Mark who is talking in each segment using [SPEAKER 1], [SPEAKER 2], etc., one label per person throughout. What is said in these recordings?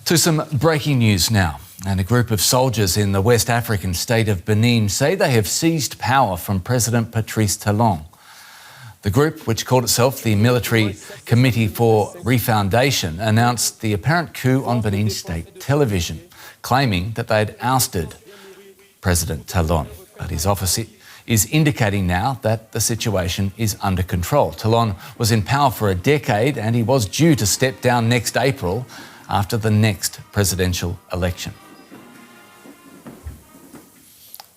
[SPEAKER 1] To some breaking news now. And a group of soldiers in the West African state of Benin say they have seized power from President Patrice Talon. The group, which called itself the Military Committee for Refoundation, announced the apparent coup on Benin state television, claiming that they had ousted President Talon. But his office is indicating now that the situation is under control. Talon was in power for a decade and he was due to step down next April after the next presidential election.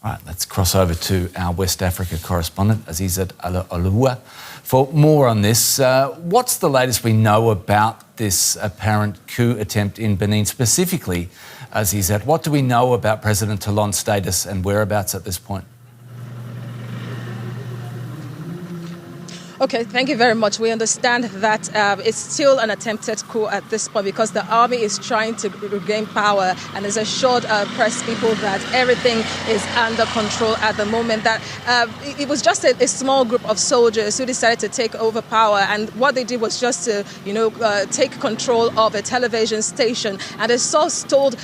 [SPEAKER 1] All right, let's cross over to our West Africa correspondent, Azizat Alua, for more on this. What's the latest we know about this apparent coup attempt in Benin? Specifically, Azizat, what do we know about President Talon's status and whereabouts at this point?
[SPEAKER 2] Okay, thank you very much. We understand that it's still an attempted coup at this point because the army is trying to regain power and has assured press people that everything is under control at the moment, that it was just a small group of soldiers who decided to take over power, and what they did was just to, take control of a television station. And the source told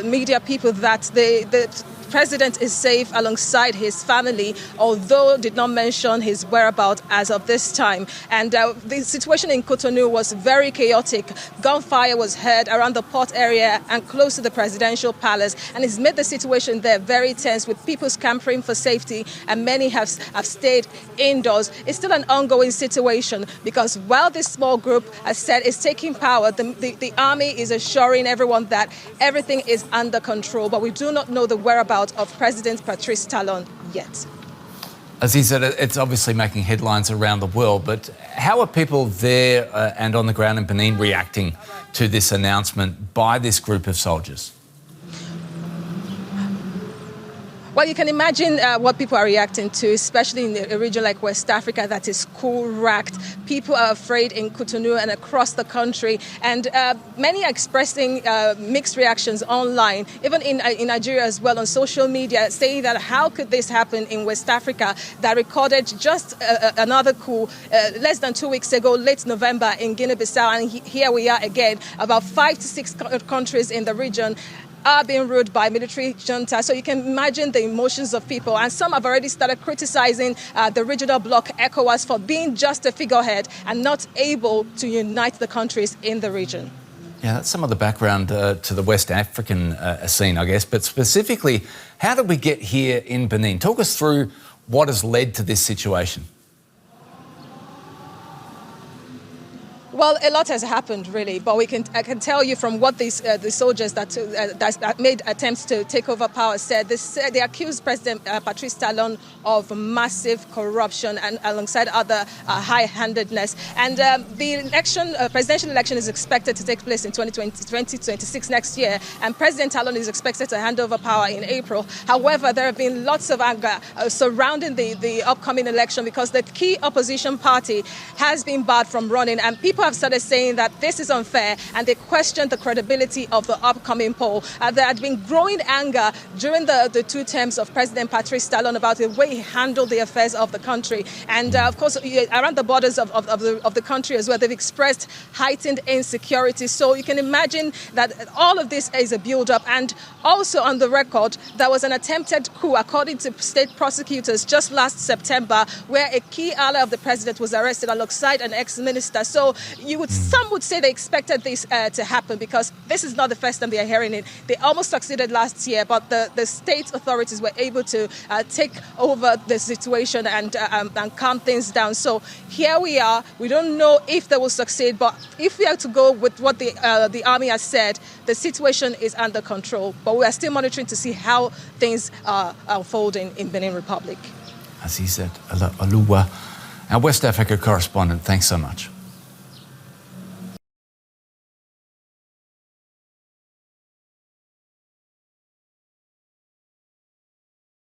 [SPEAKER 2] media people that the president is safe alongside his family, although did not mention his whereabouts as of this time. And the situation in Cotonou was very chaotic. Gunfire was heard around the port area and close to the presidential palace, and it's made the situation there very tense, with people scampering for safety, and many have stayed indoors. It's still an ongoing situation because while this small group, as said, is taking power, the army is assuring everyone that everything is under control, but we do not know the whereabouts of President Patrice Talon yet.
[SPEAKER 1] As he said, it's obviously making headlines around the world, but how are people there and on the ground in Benin reacting to this announcement by this group of soldiers?
[SPEAKER 2] Well, you can imagine what people are reacting to, especially in a region like West Africa that is coup-racked. People are afraid in Cotonou and across the country, and many are expressing mixed reactions online, even in Nigeria as well, on social media, saying that how could this happen in West Africa that recorded just another coup less than 2 weeks ago, late November in Guinea-Bissau, and here we are again. About 5 to 6 countries in the region are being ruled by military junta. So you can imagine the emotions of people. And some have already started criticizing the regional bloc, ECOWAS, for being just a figurehead and not able to unite the countries in the region.
[SPEAKER 1] Yeah, that's some of the background to the West African scene, I guess. But specifically, how did we get here in Benin? Talk us through what has led to this situation.
[SPEAKER 2] Well, a lot has happened, really, but I can tell you from what the soldiers that made attempts to take over power said. They accused President Patrice Talon of massive corruption and alongside other high-handedness. And the presidential election is expected to take place in 2026 next year, and President Talon is expected to hand over power in April. However, there have been lots of anger surrounding the upcoming election because the key opposition party has been barred from running, and people have started saying that this is unfair, and they questioned the credibility of the upcoming poll. There had been growing anger during the 2 terms of President Patrice Talon about the way he handled the affairs of the country. And of course, around the borders of the country as well, they've expressed heightened insecurity. So you can imagine that all of this is a build-up. And also on the record, there was an attempted coup, according to state prosecutors, just last September, where a key ally of the president was arrested alongside an ex-minister. So some would say they expected this to happen because this is not the first time they are hearing it. They almost succeeded last year, but the state authorities were able to take over the situation and calm things down. So here we are. We don't know if they will succeed, but if we are to go with what the army has said, the situation is under control. But we are still monitoring to see how things are unfolding in Benin Republic.
[SPEAKER 1] Azizat Alua, our West Africa correspondent, thanks so much.